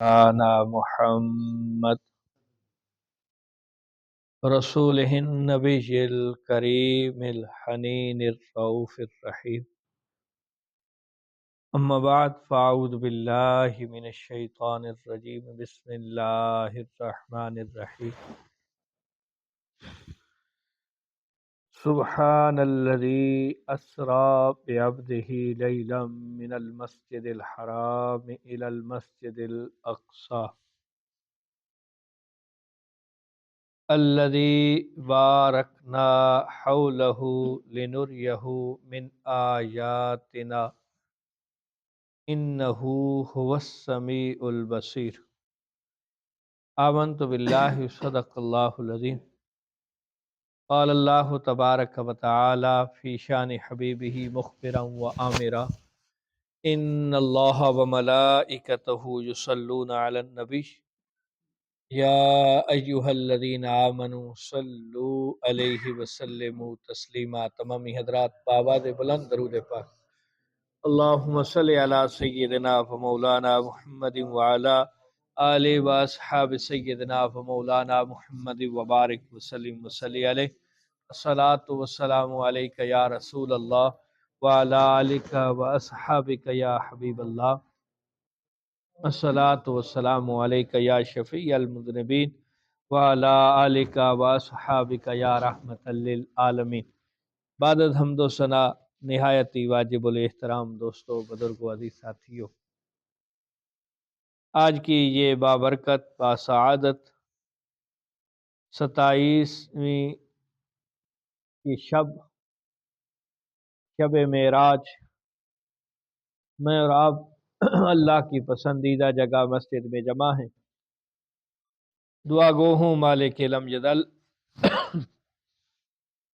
آنا محمد رسوله النبي الكريم الحنين الرؤوف الرحيم. أما بعد فأعوذ بالله من الشيطان الرجيم. بسم الله الرحمن الرحيم. سبحان الذي أسرى بعبده ليلا من المسجد الحرام إلى المسجد الأقصى الذي باركنا حوله لنريه من آياتنا إنه هو السميع البصير. آمنت بالله صدق الله العظيم. قال الله تبارك وتعالى في شان حبيبه مخبرا وآمرا إن الله وملائكته يصلون على النبي يا أيها الذين آمنوا صلوا عليه وسلموا تسلیما. تمامی حضرات بآواز بلند درود پاک اللہم صلی علی سیدنا و مولانا محمد وعلی آل و اصحاب سیدنا و مولانا محمد وبارک وسلم وصلی علیہ. الصلاة والسلام علیک یا رسول اللہ وعلی آلک و اصحابک یا حبیب اللہ. الصلاة والسلام علیک یا شفیع المذنبین وعلی آلک و اصحابک یا رحمت للعالمین. بعد از حمد و ثنا نہایت ہی واجب الاحترام دوستو، بزرگوں، عزیز ساتھیو، آج کی یہ بابرکت باسعادت 27ویں کی شب معراج میں اور آپ اللہ کی پسندیدہ جگہ مسجد میں جمع ہیں. دعا گو ہوں مالک لم یزل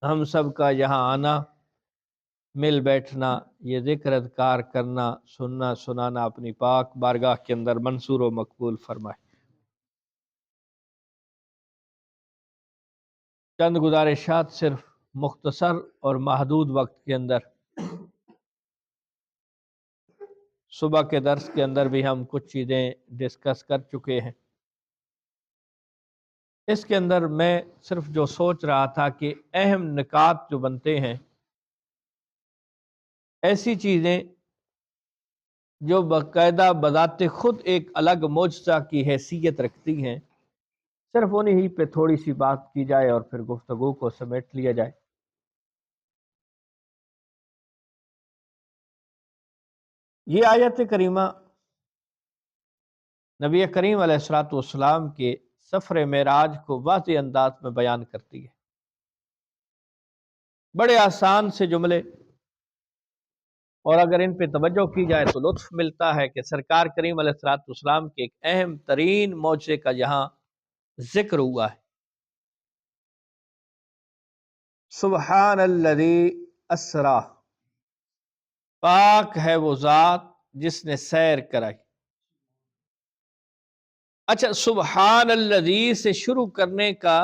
ہم سب کا یہاں آنا، مل بیٹھنا، یہ ذکر اذکار کرنا، سننا سنانا اپنی پاک بارگاہ کے اندر منصور و مقبول فرمائے. چند گزارشات صرف مختصر اور محدود وقت کے اندر. صبح کے درس کے اندر بھی ہم کچھ چیزیں ڈسکس کر چکے ہیں. اس کے اندر میں صرف جو سوچ رہا تھا کہ اہم نکات جو بنتے ہیں، ایسی چیزیں جو باقاعدہ بذات خود ایک الگ معجزہ کی حیثیت رکھتی ہیں، صرف انہی پہ تھوڑی سی بات کی جائے اور پھر گفتگو کو سمیٹ لیا جائے. یہ آیت کریمہ نبی کریم علیہ الصلوۃ والسلام کے سفر معراج کو واضح انداز میں بیان کرتی ہے. بڑے آسان سے جملے، اور اگر ان پہ توجہ کی جائے تو لطف ملتا ہے کہ سرکار کریم علیہ الصلوۃ والسلام کے ایک اہم ترین معجزے کا یہاں ذکر ہوا ہے. سبحان الذی اسرا، پاک ہے وہ ذات جس نے سیر کرائی. اچھا، سبحان الذی سے شروع کرنے کا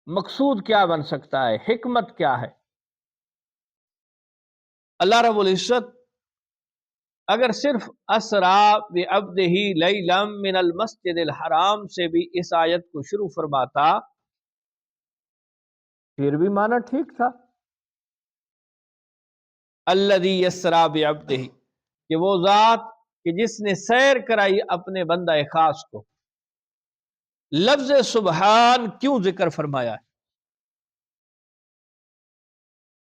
مقصود کیا بن سکتا ہے؟ حکمت کیا ہے؟ اللہ رب العزت اگر صرف اسرا بعبدہ لیلا من المسجد الحرام سے بھی اس آیت کو شروع فرماتا پھر بھی معنی ٹھیک تھا. الذی اسرا بعبدہ، کہ وہ ذات کہ جس نے سیر کرائی اپنے بندہ خاص کو. لفظ سبحان کیوں ذکر فرمایا ہے؟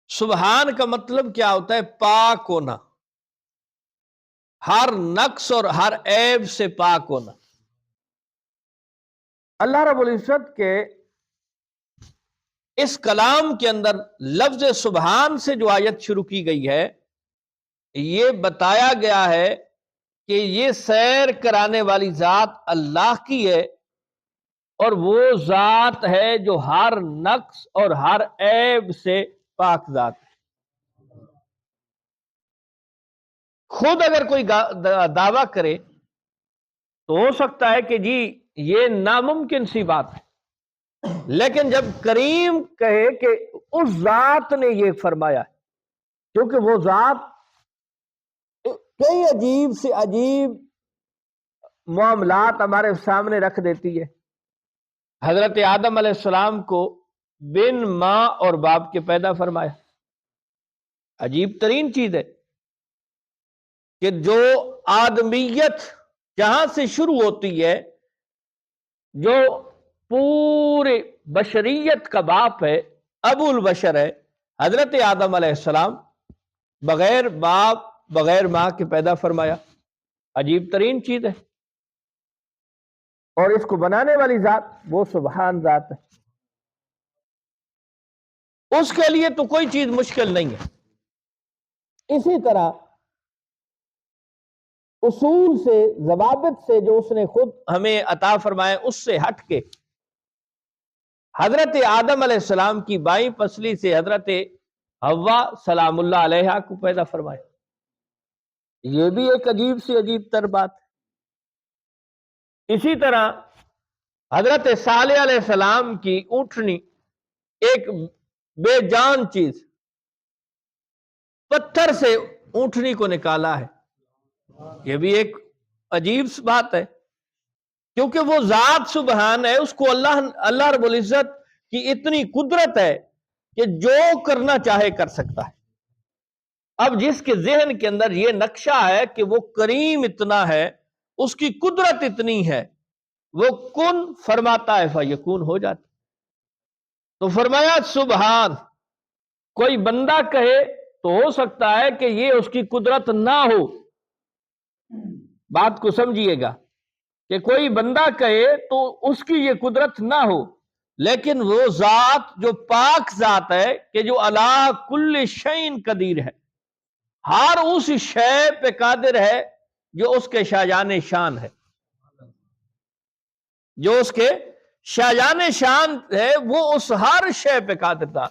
سبحان کا مطلب کیا ہوتا ہے؟ پاک ہونا، ہر نقص اور ہر عیب سے پاک ہونا. اللہ رب العزت کے اس کلام کے اندر لفظ سبحان سے جو آیت شروع کی گئی ہے، یہ بتایا گیا ہے کہ یہ سیر کرانے والی ذات اللہ کی ہے، اور وہ ذات ہے جو ہر نقص اور ہر عیب سے پاک ذات ہے. خود اگر کوئی دعویٰ کرے تو ہو سکتا ہے کہ جی یہ ناممکن سی بات ہے، لیکن جب کریم کہے کہ اس ذات نے یہ فرمایا ہے، کیونکہ وہ ذات کئی عجیب سے عجیب معاملات ہمارے سامنے رکھ دیتی ہے۔ حضرت آدم علیہ السلام کو بن ماں اور باپ کے پیدا فرمایا۔ عجیب ترین چیز ہے کہ جو آدمیت جہاں سے شروع ہوتی ہے، جو پورے بشریت کا باپ ہے، ابو البشر ہے، حضرت آدم علیہ السلام، بغیر باپ بغیر ماں کے پیدا فرمایا۔ عجیب ترین چیز ہے، اور اس کو بنانے والی ذات وہ سبحان ذات ہے، اس کے لیے تو کوئی چیز مشکل نہیں ہے۔ اسی طرح اصول سے، ضوابط سے جو اس نے خود ہمیں عطا فرمائے، اس سے ہٹ کے حضرت آدم علیہ السلام کی بائیں پسلی سے حضرت حوا سلام اللہ علیہا کو پیدا فرمایا۔ یہ بھی ایک عجیب سی عجیب تر بات ہے۔ اسی طرح حضرت صالح علیہ السلام کی اونٹنی، ایک بے جان چیز، پتھر سے اونٹنی کو نکالا ہے، یہ بھی ایک عجیب سی بات ہے، کیونکہ وہ ذات سبحان ہے، اس کو اللہ رب العزت کی اتنی قدرت ہے کہ جو کرنا چاہے کر سکتا ہے۔ اب جس کے ذہن کے اندر یہ نقشہ ہے کہ وہ کریم اتنا ہے، اس کی قدرت اتنی ہے، وہ کن فرماتا ہے فیکون ہو جاتا۔ تو فرمایا سبحان، کوئی بندہ کہے تو ہو سکتا ہے کہ یہ اس کی قدرت نہ ہو، بات کو سمجھیے گا، کہ کوئی بندہ کہے تو اس کی یہ قدرت نہ ہو، لیکن وہ ذات جو پاک ذات ہے کہ جو علی کل شیء قدیر ہے، ہر اس شے پہ قادر ہے جو اس کے شاہجان شان ہے، جو اس کے شاہجان شان ہے، وہ اس ہر شے پہ قادر تھا۔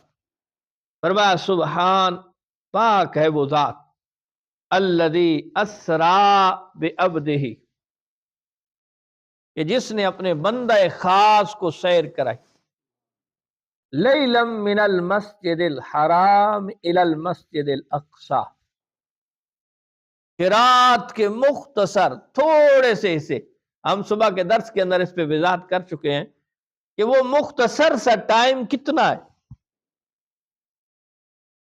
فرمایا سبحان، پاک ہے وہ ذات، الذی اسرا بعبدہ، کہ جس نے اپنے بندہ خاص کو سیر کرائی، لیلا من المسجد الحرام الی المسجد الاقصی، کہ رات کے مختصر تھوڑے سے حصے، ہم صبح کے درس کے اندر اس پہ وضاحت کر چکے ہیں کہ وہ مختصر سا ٹائم کتنا ہے،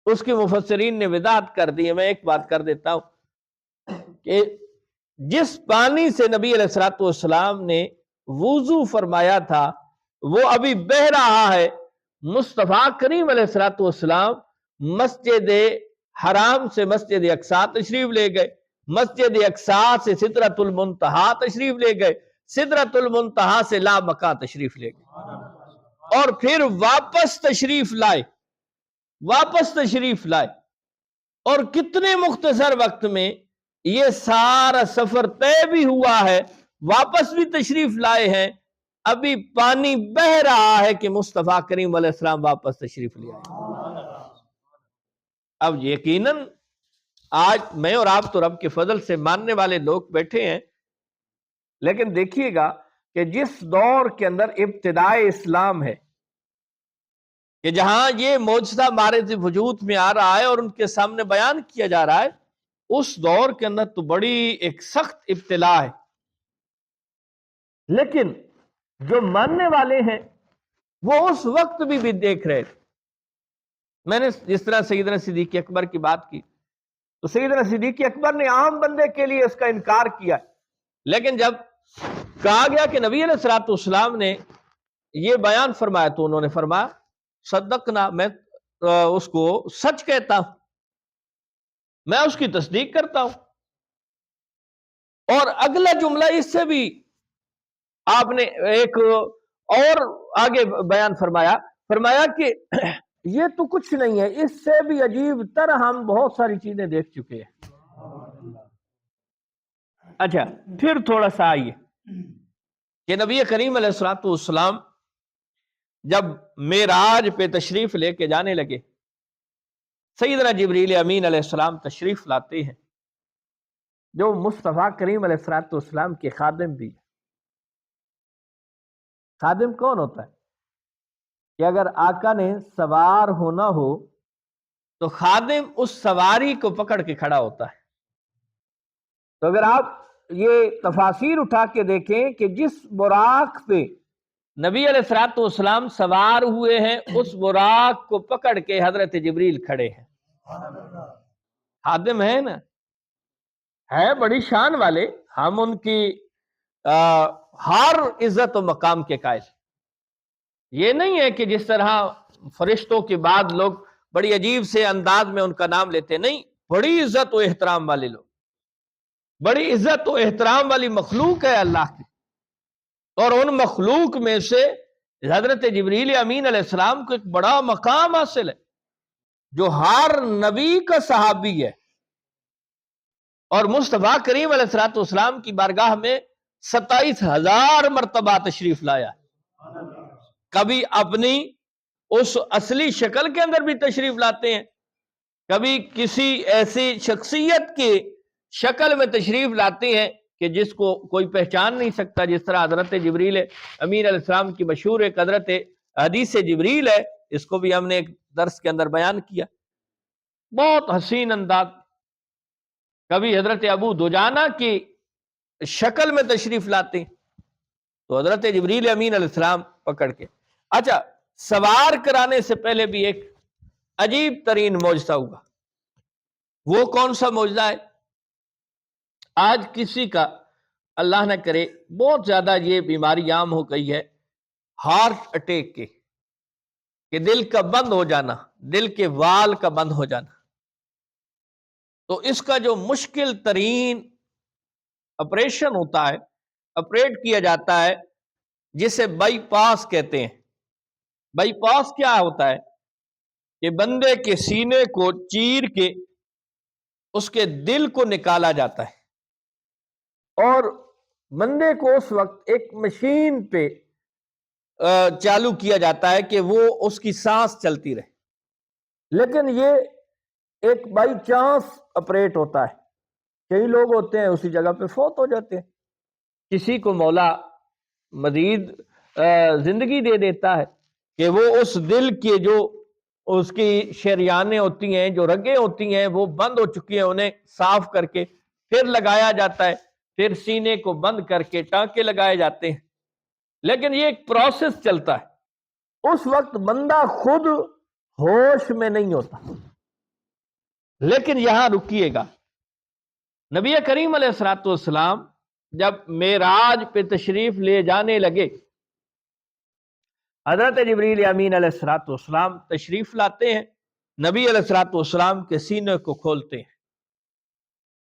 اس کی مفسرین نے وضاحت کر دی ہے۔ میں ایک بات کر دیتا ہوں کہ جس پانی سے نبی علیہ الصلوۃ والسلام نے وضو فرمایا تھا وہ ابھی بہہ رہا ہے۔ مصطفیٰ کریم علیہ الصلوۃ والسلام مسجد حرام سے مسجد اقصی تشریف لے گئے، مسجد اقصی سے سدرۃ المنتہا تشریف لے گئے، سدرۃ المنتہا سے لامکاں تشریف لے گئے، اور پھر واپس تشریف لائے، اور کتنے مختصر وقت میں یہ سارا سفر طے بھی ہوا ہے، واپس بھی تشریف لائے ہیں، ابھی پانی بہ رہا ہے کہ مصطفیٰ کریم علیہ السلام واپس تشریف لے آئے۔ اب یقیناً آج میں اور آپ تو رب کے فضل سے ماننے والے لوگ بیٹھے ہیں، لیکن دیکھیے گا کہ جس دور کے اندر ابتدائے اسلام ہے، کہ جہاں یہ معجزہ مارد وجود میں آ رہا ہے اور ان کے سامنے بیان کیا جا رہا ہے، اس دور کے اندر تو بڑی ایک سخت ابتلا ہے، لیکن جو ماننے والے ہیں وہ اس وقت بھی دیکھ رہے تھے۔ میں نے جس طرح سیدنا صدیق اکبر کی بات کی، تو سیدنا صدیق اکبر نے عام بندے کے لیے اس کا انکار کیا، لیکن جب کہا گیا کہ نبی علیہ الصلوۃ والسلام نے یہ بیان فرمایا تو انہوں نے فرمایا صدقنا، میں اس کو سچ کہتا ہوں، میں اس کی تصدیق کرتا ہوں۔ اور اگلا جملہ اس سے بھی آپ نے ایک اور آگے بیان فرمایا کہ یہ تو کچھ نہیں ہے، اس سے بھی عجیب تر ہم بہت ساری چیزیں دیکھ چکے ہیں۔ اچھا، پھر تھوڑا سا آئیے کہ نبی کریم علیہ الصلوۃ والسلام جب معراج پہ تشریف لے کے جانے لگے، سیدنا جبریل امین علیہ السلام تشریف لاتے ہیں، جو مصطفیٰ کریم علیہ الصلوۃ والسلام کے خادم بھی ہیں۔ خادم کون ہوتا ہے؟ کہ اگر آقا نے سوار ہونا ہو تو خادم اس سواری کو پکڑ کے کھڑا ہوتا ہے۔ تو اگر آپ یہ تفاسیر اٹھا کے دیکھیں کہ جس براق پہ نبی علیہ الصلوۃ والسلام سوار ہوئے ہیں اس براق کو پکڑ کے حضرت جبریل کھڑے ہیں. خادم ہے نا، ہے بڑی شان والے، ہم ان کی ہر عزت و مقام کے قائل. یہ نہیں ہے کہ جس طرح فرشتوں کے بعد لوگ بڑی عجیب سے انداز میں ان کا نام لیتے، نہیں، بڑی عزت و احترام والے لوگ، بڑی عزت و احترام والی مخلوق ہے اللہ کی. اور ان مخلوق میں سے حضرت جبریل امین علیہ السلام کو ایک بڑا مقام حاصل ہے، جو ہر نبی کا صحابی ہے، اور مصطفیٰ کریم علیہ الصلوۃ والسلام کی بارگاہ میں 27,000 مرتبہ تشریف لایا. کبھی اپنی اس اصلی شکل کے اندر بھی تشریف لاتے ہیں، کبھی کسی ایسی شخصیت کی شکل میں تشریف لاتے ہیں کہ جس کو کوئی پہچان نہیں سکتا، جس طرح حضرت جبریل امین علیہ السلام کی مشہور ایک حضرت حدیث جبریل ہے، اس کو بھی ہم نے ایک درس کے اندر بیان کیا. بہت حسین انداز. کبھی حضرت ابو دجانہ کی شکل میں تشریف لاتے ہیں تو حضرت جبریل امین علیہ السلام پکڑ کے. اچھا، سوار کرانے سے پہلے بھی ایک عجیب ترین معجزہ ہوا. وہ کون سا معجزہ ہے؟ آج کسی کا اللہ نہ کرے بہت زیادہ یہ بیماری عام ہو گئی ہے، ہارٹ اٹیک کی، کہ دل کا بند ہو جانا، دل کے وال کا بند ہو جانا. تو اس کا جو مشکل ترین آپریشن ہوتا ہے، آپریٹ کیا جاتا ہے، جسے بائی پاس کہتے ہیں. بائی پاس کیا ہوتا ہے کہ بندے کے سینے کو چیر کے اس کے دل کو نکالا جاتا ہے، اور بندے کو اس وقت ایک مشین پہ چالو کیا جاتا ہے کہ وہ اس کی سانس چلتی رہے. لیکن یہ ایک بائی چانس آپریٹ ہوتا ہے. کئی لوگ ہوتے ہیں اسی جگہ پہ فوت ہو جاتے ہیں. کسی کو مولا مزید زندگی دے دیتا ہے کہ وہ اس دل کے جو اس کی شریانیں ہوتی ہیں، جو رگیں ہوتی ہیں، وہ بند ہو چکی ہیں، انہیں صاف کر کے پھر لگایا جاتا ہے، پھر سینے کو بند کر کے ٹانکے لگائے جاتے ہیں. لیکن یہ ایک پروسیس چلتا ہے. اس وقت بندہ خود ہوش میں نہیں ہوتا. لیکن یہاں رکیے گا، نبی کریم علیہ الصلوۃ والسلام جب معراج پہ تشریف لے جانے لگے، حضرت جبریل امین علیہ الصلوۃ والسلام تشریف لاتے ہیں، نبی علیہ الصلوۃ والسلام کے سینے کو کھولتے ہیں،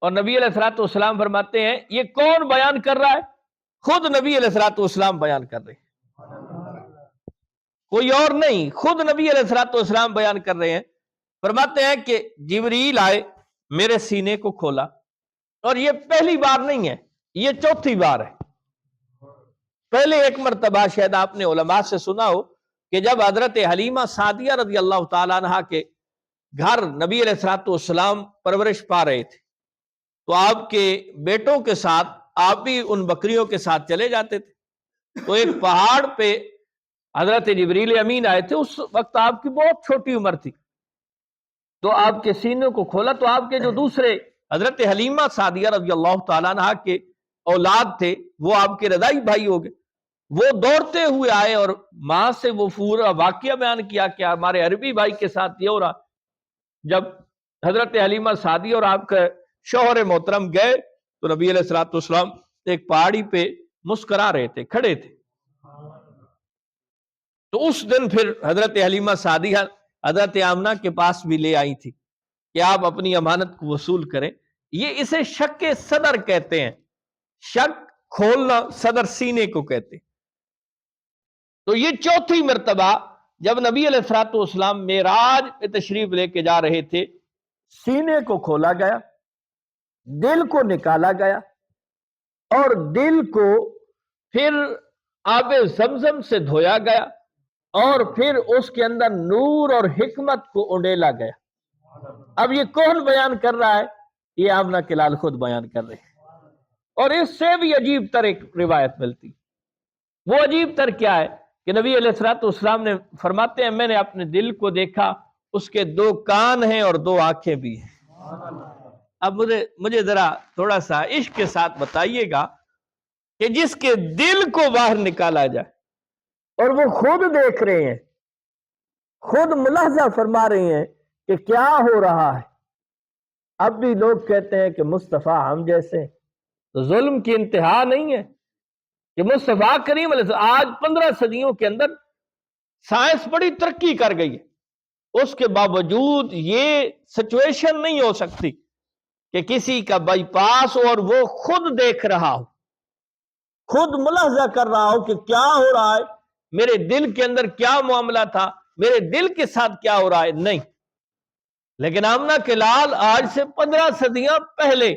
اور نبی علیہ الصلوۃ والسلام فرماتے ہیں یہ کون بیان کر رہا ہے؟ خود نبی علیہ الصلوۃ والسلام بیان کر رہے ہیں، کوئی اور نہیں، خود نبی علیہ الصلوۃ والسلام بیان کر رہے ہیں. فرماتے ہیں کہ جبریل آئے، میرے سینے کو کھولا، اور یہ پہلی بار نہیں ہے، یہ چوتھی بار ہے. پہلے ایک مرتبہ شاید آپ نے علماء سے سنا ہو کہ جب حضرت حلیمہ سعدیہ رضی اللہ تعالیٰ عنہ کے گھر نبی علیہ الصلوۃ والسلام پرورش پا رہے تھے، تو آپ کے بیٹوں کے ساتھ آپ بھی ان بکریوں کے ساتھ چلے جاتے تھے. تو ایک پہاڑ پہ حضرت جبریل امین آئے تھے، اس وقت آپ کی بہت چھوٹی عمر تھی. تو آپ کے سینے کو کھولا تو آپ کے جو دوسرے حضرت حلیمہ سعدیہ رضی اللہ تعالیٰ عنہ کے اولاد تھے، وہ آپ کے رضاعی بھائی ہو گئے. وہ دوڑتے ہوئے آئے اور ماں سے وہ پورا واقعہ بیان کیا کہ ہمارے عربی بھائی کے ساتھ یہ ہو رہا. جب حضرت حلیمہ سعدیہ اور آپ کا شوہر محترم گئے تو نبی علیہ الصلوۃ والسلام ایک پہاڑی پہ مسکرا رہے تھے، کھڑے تھے. تو اس دن پھر حضرت حلیمہ سعدیہ حضرت آمنہ کے پاس بھی لے آئی تھی کہ آپ اپنی امانت کو وصول کریں. یہ اسے شق صدر کہتے ہیں، شق کھولنا صدر سینے کو کہتے ہیں. تو یہ چوتھی مرتبہ جب نبی علیہ الصلوۃ والسلام معراج پہ تشریف لے کے جا رہے تھے، سینے کو کھولا گیا، دل کو نکالا گیا، اور دل کو پھر آب زمزم سے دھویا گیا، اور پھر اس کے اندر نور اور حکمت کو اڈیلا گیا. اب یہ کون بیان کر رہا ہے؟ یہ آمنہ کے لال خود بیان کر رہے ہیں. اور اس سے بھی عجیب تر ایک روایت ملتی. وہ عجیب تر کیا ہے کہ نبی علیہ الصلوۃ والسلام نے فرماتے ہیں میں نے اپنے دل کو دیکھا، اس کے 2 کان ہیں اور 2 آنکھیں بھی ہیں. اب مجھے ذرا تھوڑا سا عشق کے ساتھ بتائیے گا کہ جس کے دل کو باہر نکالا جائے اور وہ خود دیکھ رہے ہیں، خود ملاحظہ فرما رہے ہیں کہ کیا ہو رہا ہے، اب بھی لوگ کہتے ہیں کہ مصطفیٰ ہم جیسے، تو ظلم کی انتہا نہیں ہے کہ مصطفیٰ کریم علیہ السلام آج 15 صدیوں کے اندر سائنس بڑی ترقی کر گئی ہے، اس کے باوجود یہ سچویشن نہیں ہو سکتی کہ کسی کا بائی پاس ہو اور وہ خود دیکھ رہا ہو، خود ملاحظہ کر رہا ہو کہ کیا ہو رہا ہے، میرے دل کے اندر کیا معاملہ تھا، میرے دل کے ساتھ کیا ہو رہا ہے، نہیں۔ لیکن آمنہ کے لال آج سے 15 صدیاں پہلے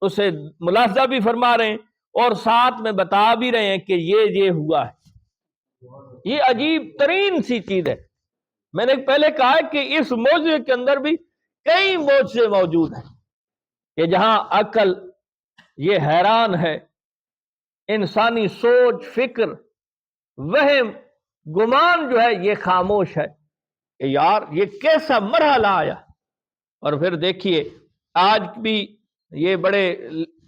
اسے ملاحظہ بھی فرما رہے ہیں اور ساتھ میں بتا بھی رہے ہیں کہ یہ ہوا ہے۔ یہ عجیب ترین سی چیز ہے۔ میں نے پہلے کہا ہے کہ اس موضوع کے اندر بھی کئی موضوع موجود ہیں کہ جہاں عقل یہ حیران ہے، انسانی سوچ، فکر، وہم، گمان جو ہے یہ خاموش ہے کہ یار یہ کیسا مرحلہ آیا۔ اور پھر دیکھیے آج بھی یہ بڑے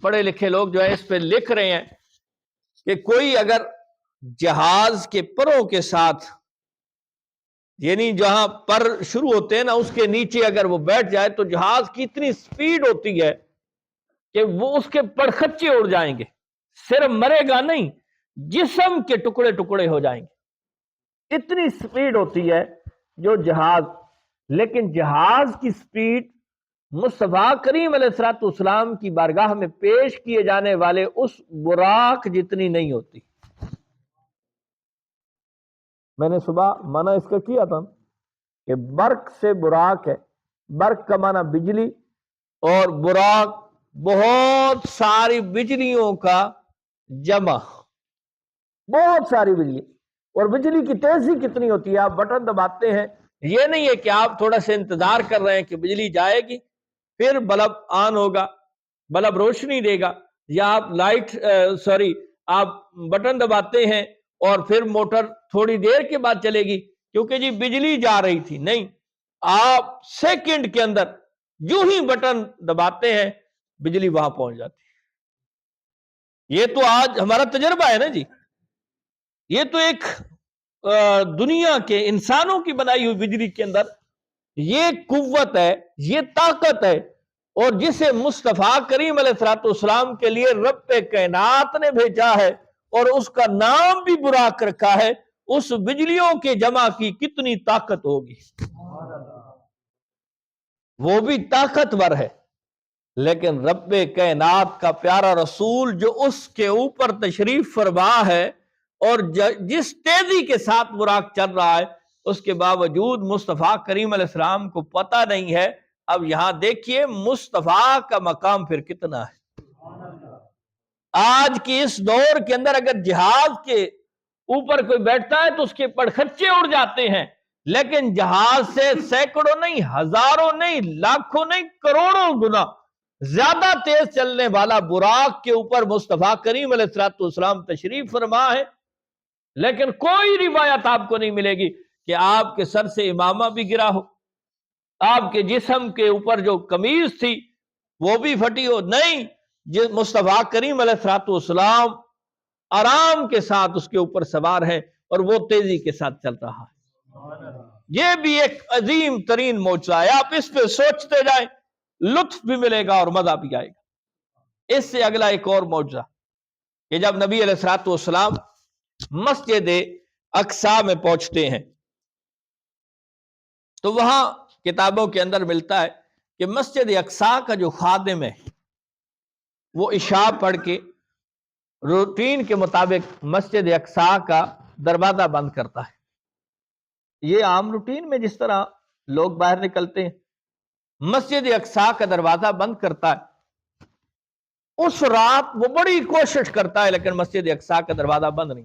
پڑھے لکھے لوگ جو ہے اس پہ لکھ رہے ہیں کہ کوئی اگر جہاز کے پروں کے ساتھ، یعنی جہاں پر شروع ہوتے ہیں نا اس کے نیچے اگر وہ بیٹھ جائے تو جہاز کی اتنی سپیڈ ہوتی ہے کہ وہ اس کے پڑخچے اڑ جائیں گے، صرف مرے گا نہیں، جسم کے ٹکڑے ٹکڑے ہو جائیں گے، اتنی سپیڈ ہوتی ہے جو جہاز۔ لیکن جہاز کی سپیڈ مصطفیٰ کریم علیہ الصلوۃ والسلام کی بارگاہ میں پیش کیے جانے والے اس براق جتنی نہیں ہوتی۔ میں نے صبح منع اس کا کیا تھا کہ برق سے براق ہے، برق کا معنی بجلی، اور براق بہت ساری بجلیوں کا جمع، بہت ساری بجلی۔ اور بجلی کی تیزی کتنی ہوتی ہے، آپ بٹن دباتے ہیں، یہ نہیں ہے کہ آپ تھوڑا سا انتظار کر رہے ہیں کہ بجلی جائے گی پھر بلب آن ہوگا، بلب روشنی دے گا، یا آپ بٹن دباتے ہیں اور پھر موٹر تھوڑی دیر کے بعد چلے گی کیونکہ جی بجلی جا رہی تھی، نہیں، آپ سیکنڈ کے اندر جو ہی بٹن دباتے ہیں بجلی وہاں پہنچ جاتی ہے۔ یہ تو آج ہمارا تجربہ ہے نا جی، یہ تو ایک دنیا کے انسانوں کی بنائی ہوئی بجلی کے اندر یہ قوت ہے، یہ طاقت ہے، اور جسے مصطفیٰ کریم علیہ الصلوۃ والسلام کے لیے رب کائنات نے بھیجا ہے اور اس کا نام بھی براق رکھا ہے، اس بجلیوں کے جمع کی کتنی طاقت ہوگی، وہ بھی طاقتور ہے۔ لیکن رب کائنات کا پیارا رسول جو اس کے اوپر تشریف فرما ہے اور جس تیزی کے ساتھ براق چل رہا ہے، اس کے باوجود مصطفیٰ کریم علیہ السلام کو پتہ نہیں ہے۔ اب یہاں دیکھیے مصطفیٰ کا مقام پھر کتنا ہے۔ آج کی اس دور کے اندر اگر جہاز کے اوپر کوئی بیٹھتا ہے تو اس کے پڑخچے اڑ جاتے ہیں، لیکن جہاز سے سینکڑوں نہیں، ہزاروں نہیں، لاکھوں نہیں، کروڑوں گنا زیادہ تیز چلنے والا براق کے اوپر مصطفیٰ کریم علیہ الصلوۃ والسلام تشریف فرما ہے، لیکن کوئی روایت آپ کو نہیں ملے گی کہ آپ کے سر سے امامہ بھی گرا ہو، آپ کے جسم کے اوپر جو قمیض تھی وہ بھی پھٹی ہو، نہیں، مصطفیٰ کریم علیہ الصلوۃ والسلام آرام کے ساتھ اس کے اوپر سوار ہے اور وہ تیزی کے ساتھ چل رہا ہے۔ یہ بھی ایک عظیم ترین معجزہ ہے، آپ اس پہ سوچتے جائیں، لطف بھی ملے گا اور مزہ بھی آئے گا۔ اس سے اگلا ایک اور معجزہ کہ جب نبی علیہ الصلوۃ والسلام مسجد اقصی میں پہنچتے ہیں تو وہاں کتابوں کے اندر ملتا ہے کہ مسجد اقصی کا جو خادم ہے وہ عشاء پڑھ کے روٹین کے مطابق مسجد اقصی کا دروازہ بند کرتا ہے۔ یہ عام روٹین میں جس طرح لوگ باہر نکلتے ہیں، مسجد اقصی کا دروازہ بند کرتا ہے۔ اس رات وہ بڑی کوشش کرتا ہے لیکن مسجد اقصی کا دروازہ بند نہیں،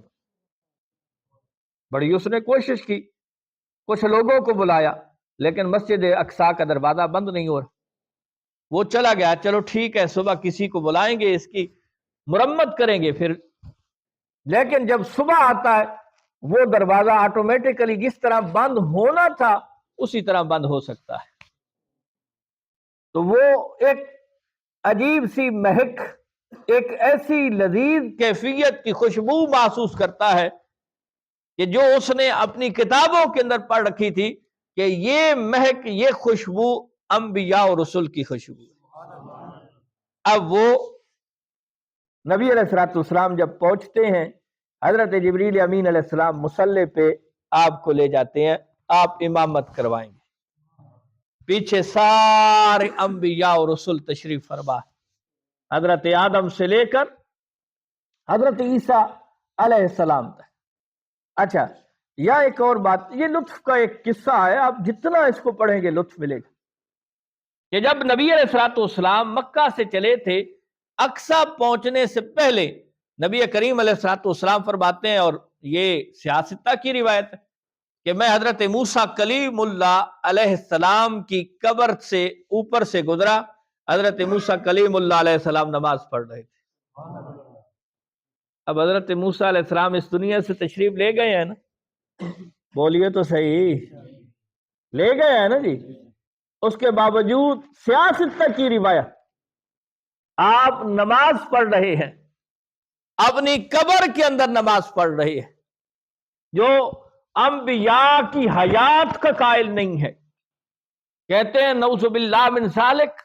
بڑی اس نے کوشش کی، کچھ لوگوں کو بلایا لیکن مسجد اقصی کا دروازہ بند نہیں ہو رہا۔ وہ چلا گیا، چلو ٹھیک ہے صبح کسی کو بلائیں گے، اس کی مرمت کریں گے پھر۔ لیکن جب صبح آتا ہے وہ دروازہ آٹومیٹکلی جس طرح بند ہونا تھا اسی طرح بند ہو سکتا ہے۔ تو وہ ایک عجیب سی مہک، ایک ایسی لذیذ کیفیت کی خوشبو محسوس کرتا ہے کہ جو اس نے اپنی کتابوں کے اندر پڑھ رکھی تھی کہ یہ مہک، یہ خوشبو انبیاء اور رسول کی خوشبو ہے۔ اب وہ نبی علیہ الصلوۃ والسلام جب پہنچتے ہیں، حضرت جبریل امین علیہ السلام مصلی پہ آپ کو لے جاتے ہیں، آپ امامت کروائیں گے، پیچھے سارے انبیاء اور رسول تشریف فرما، حضرت آدم سے لے کر حضرت عیسیٰ علیہ السلام تک۔ اچھا، یا ایک اور بات، یہ لطف کا ایک قصہ ہے، آپ جتنا اس کو پڑھیں گے لطف ملے گا، کہ جب نبی علیہ الصلوۃ والسلام مکہ سے چلے تھے، اقصی پہنچنے سے پہلے نبی کریم علیہ الصلوۃ والسلام فرماتے ہیں، اور یہ سیاستہ کی روایت ہے، کہ میں حضرت موسیٰ کلیم اللہ علیہ السلام کی قبر سے اوپر سے گزرا، حضرت موسیٰ کلیم اللہ علیہ السلام نماز پڑھ رہے تھے۔ اب حضرت موسیٰ علیہ السلام اس دنیا سے تشریف لے گئے ہیں نا، بولیے تو صحیح، لے گئے ہیں نا جی، اس کے باوجود سیاست کی روایت، آپ نماز پڑھ رہے ہیں، اپنی قبر کے اندر نماز پڑھ رہے ہیں، جو انبیاء کی حیات کا قائل نہیں ہے، کہتے ہیں نعوذ باللہ من ذالک،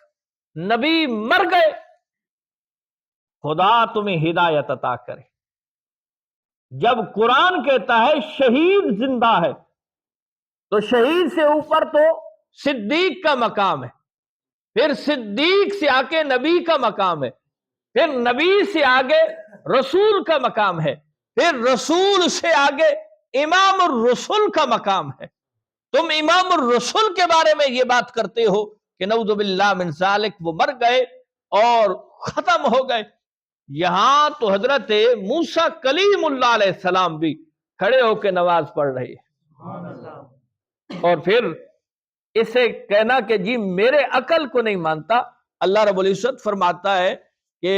نبی مر گئے، خدا تمہیں ہدایت عطا کرے۔ جب قرآن کہتا ہے شہید زندہ ہے، تو شہید سے اوپر تو صدیق کا مقام ہے، پھر صدیق سے آگے نبی کا مقام ہے، پھر نبی سے آگے رسول کا مقام ہے، پھر رسول سے آگے امام الرسل کا مقام ہے۔ تم امام الرسل کے بارے میں یہ بات کرتے ہو کہ نعوذ باللہ من ذالک وہ مر گئے اور ختم ہو گئے۔ یہاں تو حضرت موسیٰ کلیم اللہ علیہ السلام بھی کھڑے ہو کے نماز پڑھ رہے ہیں، اور پھر اسے کہنا کہ جی میرے عقل کو نہیں مانتا، اللہ رب العزت فرماتا ہے کہ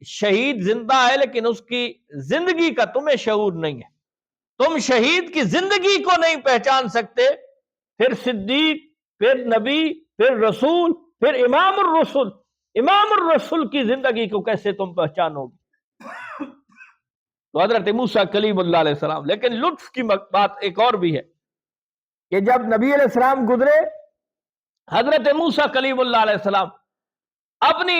شہید زندہ ہے لیکن اس کی زندگی کا تمہیں شعور نہیں ہے، تم شہید کی زندگی کو نہیں پہچان سکتے، پھر صدیق، پھر نبی، پھر رسول، پھر امام الرسل، امام الرسل کی زندگی کو کیسے تم پہچانو گے؟ تو حضرت موسیٰ کلیم اللہ علیہ السلام، لیکن لطف کی بات ایک اور بھی ہے کہ جب نبی علیہ السلام گزرے، حضرت موسیٰ کلیم اللہ علیہ السلام اپنی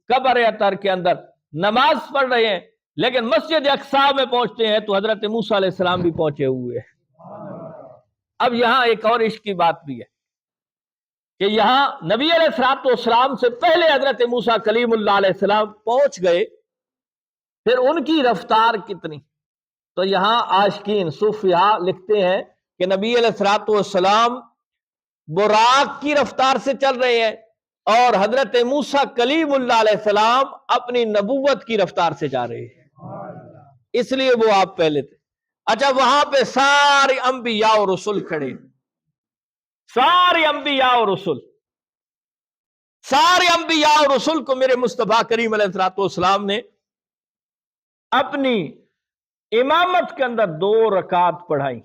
قبر اطہر کے اندر نماز پڑھ رہے ہیں، لیکن مسجد اقصی میں پہنچتے ہیں تو حضرت موسیٰ علیہ السلام بھی پہنچے ہوئے ہیں۔ اب یہاں ایک اور عشق کی بات بھی ہے کہ یہاں نبی علیہ الصلوۃ والسلام سے پہلے حضرت موسیٰ کلیم اللہ علیہ السلام پہنچ گئے، پھر ان کی رفتار کتنی، تو یہاں عاشقین صوفیاء لکھتے ہیں کہ نبی علیہ الصلوۃ والسلام براق کی رفتار سے چل رہے ہیں، اور حضرت موسیٰ کلیم اللہ علیہ السلام اپنی نبوت کی رفتار سے جا رہے ہیں، اس لیے وہ آپ پہلے تھے۔ اچھا، وہاں پہ سارے انبیاء اور رسول کھڑے، سارے انبیاء اور رسول، سارے انبیاء اور رسول کو میرے مصطفیٰ کریم علیہ الصلوۃ والسلام نے اپنی امامت کے اندر 2 رکعت پڑھائی۔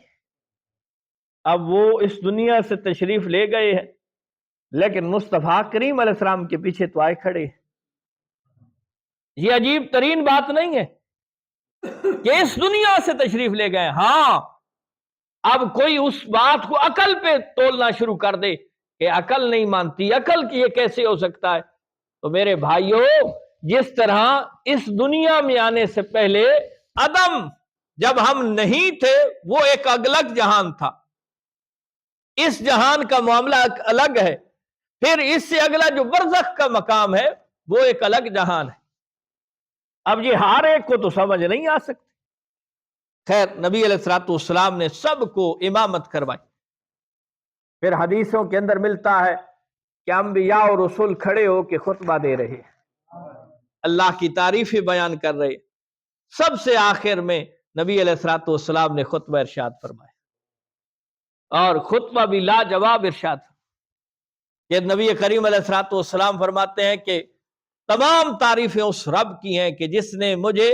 اب وہ اس دنیا سے تشریف لے گئے ہیں، لیکن مصطفیٰ کریم علیہ السلام کے پیچھے تو آئے کھڑے ہیں۔ یہ عجیب ترین بات نہیں ہے کہ اس دنیا سے تشریف لے گئے؟ ہاں، اب کوئی اس بات کو عقل پہ تولنا شروع کر دے کہ عقل نہیں مانتی، عقل کی یہ کیسے ہو سکتا ہے؟ تو میرے بھائیوں، جس طرح اس دنیا میں آنے سے پہلے عدم، جب ہم نہیں تھے، وہ ایک الگ جہان تھا، اس جہان کا معاملہ الگ ہے، پھر اس سے اگلا جو برزخ کا مقام ہے وہ ایک الگ جہان ہے۔ اب یہ ہر ایک کو تو سمجھ نہیں آ سکتی۔ خیر، نبی علیہ الصلوۃ والسلام نے سب کو امامت کروائی۔ پھر حدیثوں کے اندر ملتا ہے کہ انبیاء اور رسول کھڑے ہو کے خطبہ دے رہے ہیں، اللہ کی تعریفیں بیان کر رہے، سب سے آخر میں نبی علیہ الصلوۃ والسلام نے خطبہ ارشاد فرمایا، اور خطبہ بھی لاجواب ارشاد کہ نبی کریم علیہ الصلوۃ والسلام فرماتے ہیں کہ تمام تعریفیں اس رب کی ہیں کہ جس نے مجھے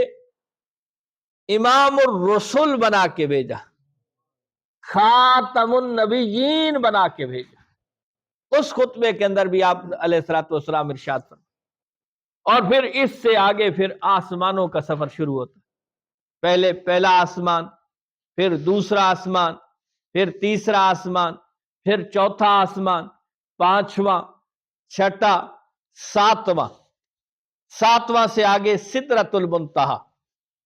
امام الرسل بنا کے بھیجا، خاتم النبیین بنا کے بھیجا۔ اس خطبے کے اندر بھی آپ علیہ الصلوۃ والسلام ارشاد فرماتے اور پھر اس سے آگے پھر آسمانوں کا سفر شروع ہوتا ہے۔ پہلا آسمان، پھر دوسرا آسمان، پھر تیسرا آسمان، پھر چوتھا آسمان، پانچواں، چھٹا، ساتواں سے آگے سدرۃ المنتہا۔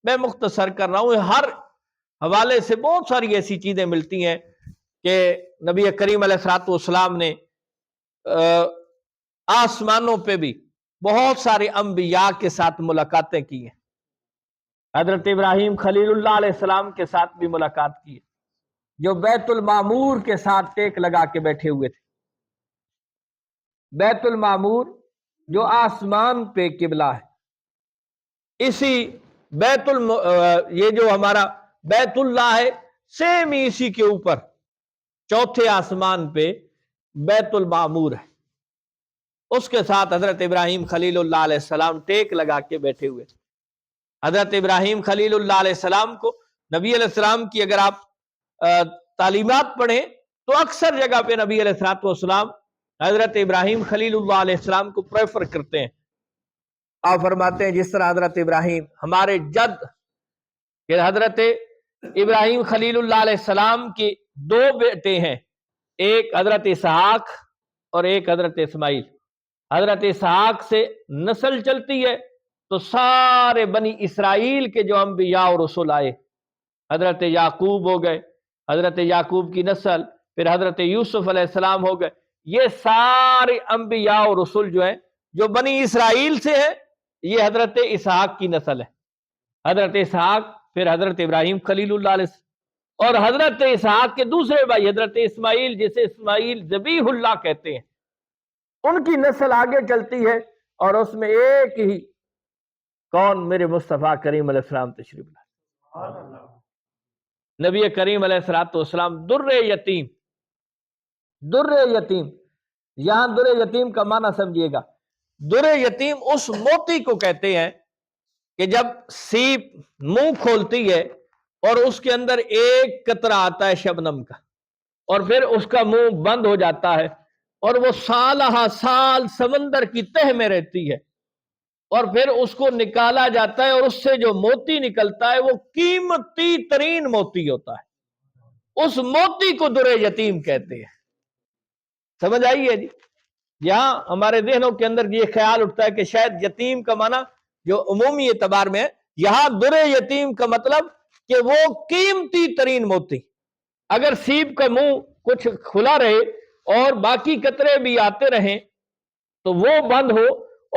میں مختصر کر رہا ہوں، ہر حوالے سے بہت ساری ایسی چیزیں ملتی ہیں کہ نبی کریم علیہ الصلوۃ والسلام نے آسمانوں پہ بھی بہت سارے انبیاء کے ساتھ ملاقاتیں کی ہیں۔ حضرت ابراہیم خلیل اللہ علیہ السلام کے ساتھ بھی ملاقات کی ہے، جو بیت المعمور کے ساتھ ٹیک لگا کے بیٹھے ہوئے تھے۔ بیت المعمور جو آسمان پہ قبلہ ہے، اسی یہ جو ہمارا بیت اللہ ہے، سیم اسی کے اوپر چوتھے آسمان پہ بیت المعمور ہے، اس کے ساتھ حضرت ابراہیم خلیل اللہ علیہ السلام ٹیک لگا کے بیٹھے ہوئے تھے۔ حضرت ابراہیم خلیل اللہ علیہ السلام کو نبی علیہ السلام کی اگر آپ تعلیمات پڑھیں تو اکثر جگہ پہ نبی علیہ السلام حضرت ابراہیم خلیل اللہ علیہ السلام کو پریفر کرتے ہیں۔ آپ فرماتے ہیں جس طرح حضرت ابراہیم ہمارے جد کہ حضرت ابراہیم خلیل اللہ علیہ السلام کی دو بیٹے ہیں، ایک حضرت اسحاق اور ایک حضرت اسماعیل۔ حضرت اسحاق سے نسل چلتی ہے تو سارے بنی اسرائیل کے جو انبیاء اور رسول آئے، حضرت یعقوب ہو گئے، حضرت یعقوب کی نسل، پھر حضرت یوسف علیہ السلام ہو گئے، یہ سارے انبیاء اور رسول جو ہیں جو بنی اسرائیل سے ہیں، یہ حضرت اسحاق کی نسل ہے۔ حضرت اسحاق، پھر حضرت ابراہیم خلیل اللہ علیہ السلام، اور حضرت اسحاق کے دوسرے بھائی حضرت اسماعیل، جسے اسماعیل ذبیح اللہ کہتے ہیں، ان کی نسل آگے چلتی ہے، اور اس میں ایک ہی کون؟ میرے مصطفیٰ کریم علیہ السلام تشریف لائے۔ نبی کریم علیہ السلام در یتیم، در یتیم، یہاں در یتیم کا معنی سمجھیے گا۔ در یتیم اس موتی کو کہتے ہیں کہ جب سیپ منہ کھولتی ہے اور اس کے اندر ایک قطرہ آتا ہے شبنم کا، اور پھر اس کا منہ بند ہو جاتا ہے، اور وہ سالہ سال سمندر کی تہ میں رہتی ہے، اور پھر اس کو نکالا جاتا ہے، اور اس سے جو موتی نکلتا ہے وہ قیمتی ترین موتی ہوتا ہے۔ اس موتی کو در یتیم کہتے ہیں۔ سمجھ آئیے جی؟ یہاں ہمارے ذہنوں کے اندر یہ خیال اٹھتا ہے کہ شاید یتیم کا معنی جو عمومی اعتبار میں ہے، یہاں در یتیم کا مطلب کہ وہ قیمتی ترین موتی، اگر سیب کا منہ کچھ کھلا رہے اور باقی قطرے بھی آتے رہیں تو وہ بند ہو،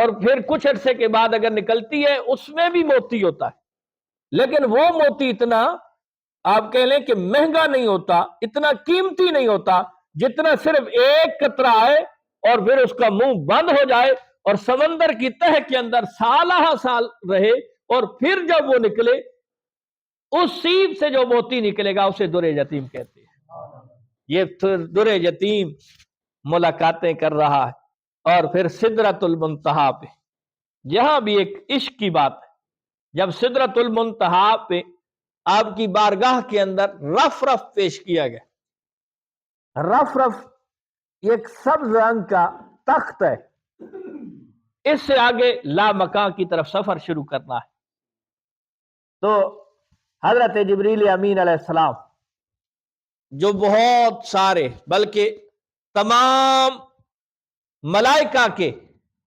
اور پھر کچھ عرصے کے بعد اگر نکلتی ہے اس میں بھی موتی ہوتا ہے، لیکن وہ موتی اتنا آپ کہہ لیں کہ مہنگا نہیں ہوتا، اتنا قیمتی نہیں ہوتا، جتنا صرف ایک قطرہ آئے اور پھر اس کا منہ بند ہو جائے اور سمندر کی تہ کے اندر سالہ سال رہے، اور پھر جب وہ نکلے، اس سیب سے جو موتی نکلے گا اسے در یتیم کہتے ہیں۔ یہ در یتیم ملاقاتیں کر رہا ہے، اور پھر سدرۃ المنتہا پہ، یہاں بھی ایک عشق کی بات ہے۔ جب سدرۃ المنتہا پہ آپ کی بارگاہ کے اندر رف رف پیش کیا گیا، رف رف ایک سبز رنگ کا تخت ہے، اس سے آگے لامکان کی طرف سفر شروع کرنا ہے۔ تو حضرت جبریل امین علیہ السلام جو بہت سارے بلکہ تمام ملائکہ کے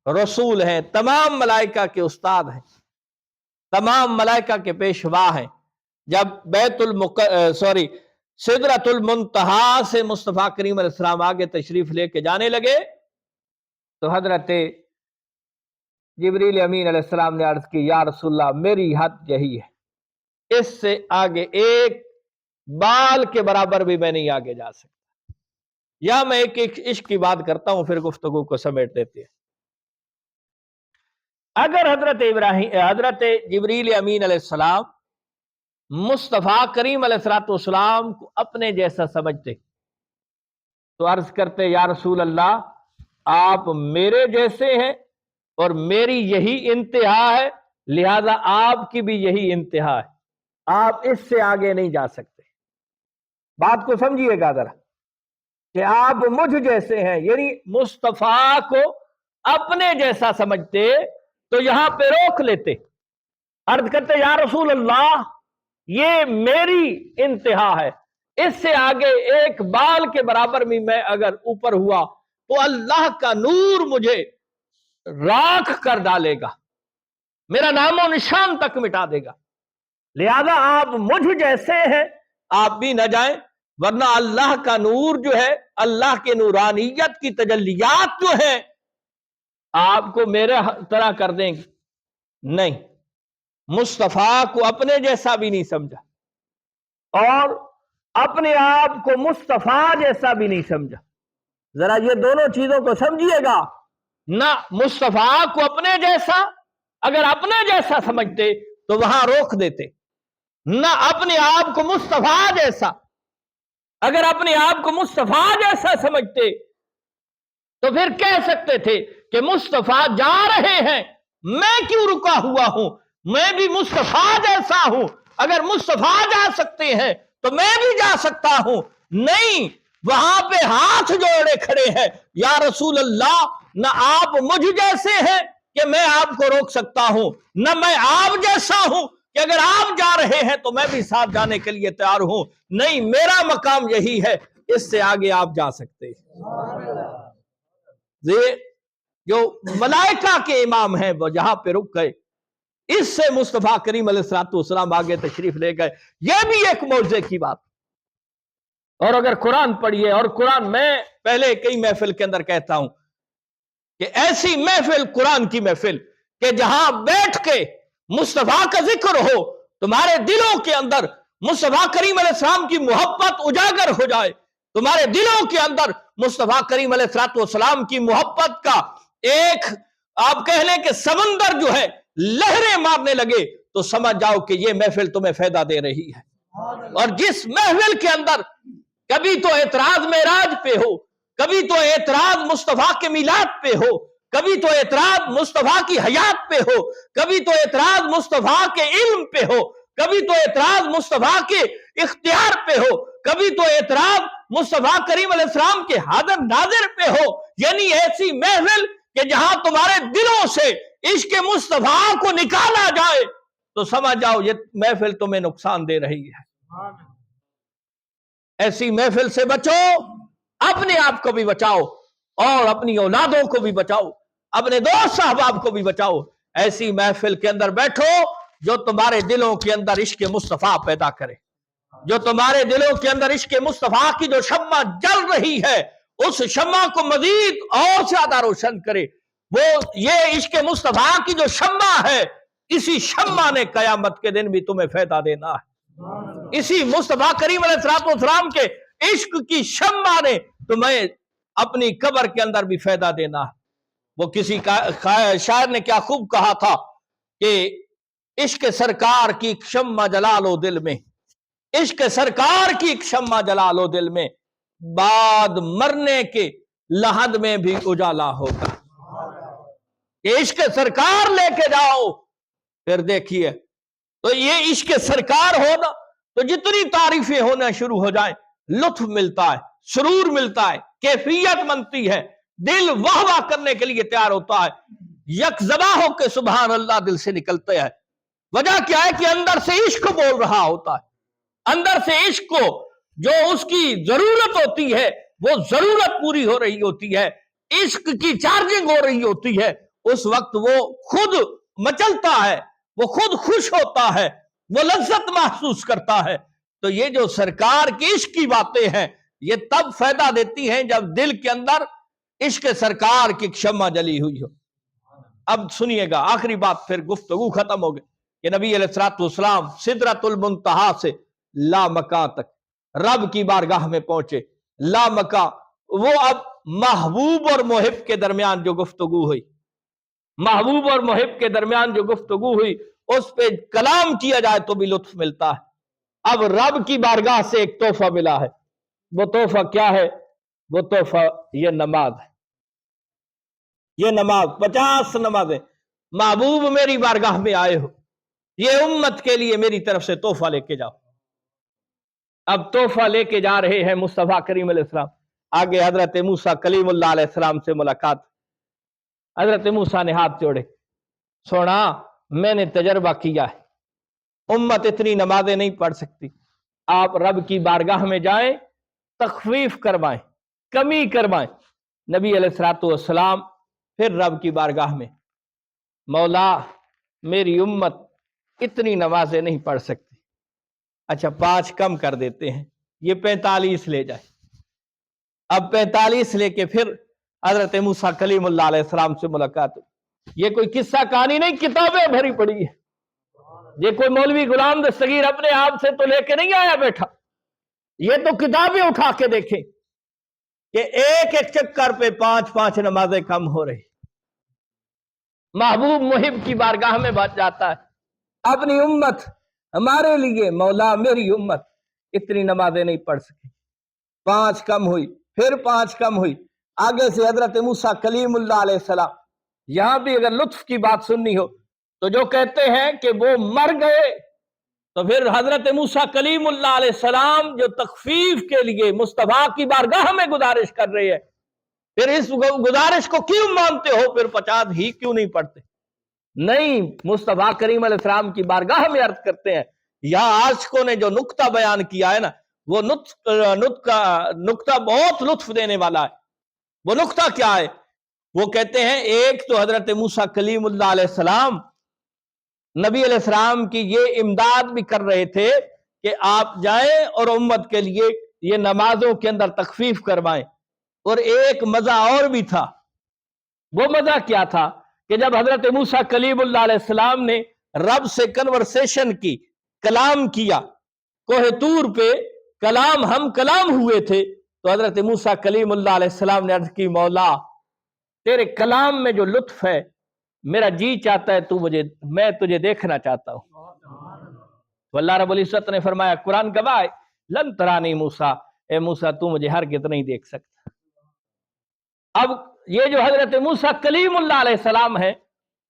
رسول ہیں، تمام ملائکہ کے استاد ہیں، تمام ملائکہ کے پیشوا ہیں، جب سدرۃ المنتہا سے مصطفیٰ کریم علیہ السلام آگے تشریف لے کے جانے لگے تو حضرت جبریل امین علیہ السلام نے عرض کی، یا رسول اللہ میری حد یہی ہے، اس سے آگے ایک بال کے برابر بھی میں نہیں آگے جا سکتا۔ یا میں ایک عشق کی بات کرتا ہوں، پھر گفتگو کو سمیٹ دیتے ہیں۔ اگر حضرت جبریل امین علیہ السلام مصطفیٰ کریم علیہ السلام کو اپنے جیسا سمجھتے تو عرض کرتے، یا رسول اللہ آپ میرے جیسے ہیں اور میری یہی انتہا ہے، لہذا آپ کی بھی یہی انتہا ہے، آپ اس سے آگے نہیں جا سکتے۔ بات کو سمجھیے گا ذرا، کہ آپ مجھ جیسے ہیں، یعنی مصطفیٰ کو اپنے جیسا سمجھتے تو یہاں پہ روک لیتے، عرض کرتے یا رسول اللہ یہ میری انتہا ہے، اس سے آگے ایک بال کے برابر بھی میں اگر اوپر ہوا تو اللہ کا نور مجھے راکھ کر ڈالے گا، میرا نام و نشان تک مٹا دے گا، لہذا آپ مجھ جیسے ہیں آپ بھی نہ جائیں، ورنہ اللہ کا نور جو ہے، اللہ کے نورانیت کی تجلیات جو ہیں آپ کو میرے طرح کر دیں گے۔ نہیں، مصطفیٰ کو اپنے جیسا بھی نہیں سمجھا اور اپنے آپ کو مصطفیٰ جیسا بھی نہیں سمجھا۔ ذرا یہ دونوں چیزوں کو سمجھیے گا، نہ مصطفیٰ کو اپنے جیسا، اگر اپنے جیسا سمجھتے تو وہاں روک دیتے، نہ اپنے آپ کو مصطفیٰ جیسا، اگر اپنے آپ کو مصطفیٰ جیسا سمجھتے تو پھر کہہ سکتے تھے کہ مصطفیٰ جا رہے ہیں، میں کیوں رکا ہوا ہوں، میں بھی مصطفیٰ جیسا ہوں، اگر مصطفیٰ جا سکتے ہیں تو میں بھی جا سکتا ہوں۔ نہیں، وہاں پہ ہاتھ جوڑے کھڑے ہیں، یا رسول اللہ نہ آپ مجھ جیسے ہیں کہ میں آپ کو روک سکتا ہوں، نہ میں آپ جیسا ہوں کہ اگر آپ جا رہے ہیں تو میں بھی ساتھ جانے کے لیے تیار ہوں، نہیں، میرا مقام یہی ہے، اس سے آگے آپ جا سکتے ہیں۔ جو ملائکہ کے امام ہیں وہ جہاں پہ رک گئے، اس سے مصطفیٰ کریم علیہ السلام آگے تشریف لے گئے، یہ بھی ایک معجزے کی بات۔ اور اگر قرآن پڑھیے، اور قرآن میں پہلے کئی محفل کے اندر کہتا ہوں کہ ایسی محفل، قرآن کی محفل، کہ جہاں بیٹھ کے مصطفیٰ کا ذکر ہو، تمہارے دلوں کے اندر مصطفیٰ کریم علیہ السلام کی محبت اجاگر ہو جائے، تمہارے دلوں کے اندر مصطفیٰ کریم علیہ السلام کی محبت کا ایک آپ کہہ لیں کہ سمندر جو ہے لہریں مارنے لگے، تو سمجھ جاؤ کہ یہ محفل تمہیں فائدہ دے رہی ہے۔ اور جس محفل کے اندر کبھی تو اعتراض معراج پہ ہو، کبھی تو اعتراض مصطفیٰ کے میلاد پہ ہو، کبھی تو اعتراض مصطفیٰ کی حیات پہ ہو، کبھی تو اعتراض مصطفیٰ کے علم پہ ہو، کبھی تو اعتراض مصطفیٰ کے اختیار پہ ہو، کبھی تو اعتراض مصطفیٰ کریم علیہ السلام کے حاضر ناظر پہ ہو، یعنی ایسی محفل کہ جہاں تمہارے دلوں سے عشق مصطفیٰ کو نکالا جائے تو سمجھ جاؤ یہ محفل تمہیں نقصان دے رہی ہے۔ ایسی محفل سے بچو، اپنے آپ کو بھی بچاؤ اور اپنی اولادوں کو بھی بچاؤ، اپنے دوست احباب کو بھی بچاؤ۔ ایسی محفل کے اندر بیٹھو جو تمہارے دلوں کے اندر عشق مصطفیٰ پیدا کرے، جو تمہارے دلوں کے اندر عشق مصطفیٰ کی جو شمع جل رہی ہے اس شمع کو مزید اور زیادہ روشن کرے۔ وہ یہ عشق مصطفیٰ کی جو شمع ہے، اسی شمع نے قیامت کے دن بھی تمہیں فائدہ دینا ہے، اسی مصطفیٰ کریم علیہ السلام کے عشق کی شمع نے تمہیں اپنی قبر کے اندر بھی فائدہ دینا ہے۔ وہ کسی شاعر نے کیا خوب کہا تھا کہ عشق سرکار کی ایک شمع جلا لو دل میں، عشق سرکار کی ایک شمع جلا لو دل میں، بعد مرنے کے لحد میں بھی اجالا ہوگا۔ کہ عشق سرکار لے کے جاؤ، پھر دیکھیے تو یہ عشق سرکار ہونا تو جتنی تعریفیں ہونا شروع ہو جائیں لطف ملتا ہے، سرور ملتا ہے، کیفیت بنتی ہے، دل واہ واہ کرنے کے لیے تیار ہوتا ہے، یک زباں ہو کے سبحان اللہ دل سے نکلتے ہیں۔ وجہ کیا ہے کہ اندر سے عشق بول رہا ہوتا ہے، اندر سے عشق کو جو اس کی ضرورت ہوتی ہے وہ ضرورت پوری ہو رہی ہوتی ہے، عشق کی چارجنگ ہو رہی ہوتی ہے، اس وقت وہ خود مچلتا ہے، وہ خود خوش ہوتا ہے، وہ لذت محسوس کرتا ہے۔ تو یہ جو سرکار کی عشق کی باتیں ہیں یہ تب فائدہ دیتی ہیں جب دل کے اندر عشق سرکار کی شمع جلی ہوئی ہو۔ اب سنیے گا آخری بات، پھر گفتگو ختم ہو گئی کہ نبی علیہ السلام سدرۃ المنتہا سے لامکاں تک رب کی بارگاہ میں پہنچے، لامکاں، وہ اب محبوب اور محب کے درمیان جو گفتگو ہوئی، محبوب اور محب کے درمیان جو گفتگو ہوئی اس پہ کلام کیا جائے تو بھی لطف ملتا ہے۔ اب رب کی بارگاہ سے ایک تحفہ ملا ہے، وہ تحفہ کیا ہے؟ وہ تحفہ یہ نماز ہے، یہ نماز 50 نمازیں۔ محبوب میری بارگاہ میں آئے ہو، یہ امت کے لیے میری طرف سے تحفہ لے کے جاؤ۔ اب تحفہ لے کے جا رہے ہیں مصطفیٰ کریم علیہ السلام۔ آگے حضرت موسیٰ کلیم اللہ علیہ السلام سے ملاقات، حضرت موسیٰ نے ہاتھ جوڑے، سونا میں نے تجربہ کیا ہے، امت اتنی نمازیں نہیں پڑھ سکتی، آپ رب کی بارگاہ میں جائیں، تخفیف کروائیں، کمی کروائیں۔ نبی علیہ الصلوۃ والسلام پھر رب کی بارگاہ میں، مولا میری امت اتنی نمازیں نہیں پڑھ سکتی، اچھا 5 کم کر دیتے ہیں، یہ 45 لے جائے۔ اب 45 لے کے پھر حضرت موسیٰ کلیم اللہ علیہ السلام سے ملاقات ہوئی۔ یہ کوئی قصہ کہانی نہیں، کتابیں بھری پڑی ہے۔ یہ کوئی مولوی غلام دستگیر اپنے آپ سے تو لے کے نہیں آیا بیٹھا، یہ تو کتابیں اٹھا کے دیکھیں کہ ایک ایک چکر پہ 5 نمازیں کم ہو رہی۔ محبوب محب کی بارگاہ میں بچ جاتا ہے، اپنی امت ہمارے لیے، مولا میری امت اتنی نمازیں نہیں پڑھ سکی، 5 کم ہوئی، پھر 5 کم ہوئی۔ آگے سے حضرت موسیٰ کلیم اللہ علیہ السلام، یہاں بھی اگر لطف کی بات سننی ہو تو جو کہتے ہیں کہ وہ مر گئے، تو پھر حضرت موسیٰ کلیم اللہ علیہ السلام جو تخفیف کے لیے مصطفیٰ کی بارگاہ میں گزارش کر رہے ہیں، پھر اس گزارش کو کیوں مانتے ہو؟ پھر 50 ہی کیوں نہیں پڑھتے؟ نہیں، مصطفیٰ کریم علیہ السلام کی بارگاہ میں عرض کرتے ہیں، یہاں عاشقوں نے جو نقطہ بیان کیا ہے نا، وہ نقطہ بہت لطف دینے والا ہے۔ وہ نقطہ کیا ہے؟ وہ کہتے ہیں ایک تو حضرت موسیٰ کلیم اللہ علیہ السلام نبی علیہ السلام کی یہ امداد بھی کر رہے تھے کہ آپ جائیں اور امت کے لیے یہ نمازوں کے اندر تخفیف کروائیں، اور ایک مزہ اور بھی تھا۔ وہ مزہ کیا تھا کہ جب حضرت موسیٰ کلیم اللہ علیہ السلام نے رب سے کنورسیشن کی، کلام کیا، کوہ طور پہ کلام ہم کلام ہوئے تھے، تو حضرت موسیٰ کلیم اللہ علیہ السلام نے عرض کی، مولا تیرے کلام میں جو لطف ہے، میرا جی چاہتا ہے میں تجھے دیکھنا چاہتا ہوں۔ تو اللہ رب العزت نے فرمایا، قرآن گواہ ہے، لن ترانی موسیٰ، اے موسیٰ تو مجھے ہرگز نہیں دیکھ سکتا۔ اب یہ جو حضرت موسیٰ کلیم اللہ علیہ السلام ہے،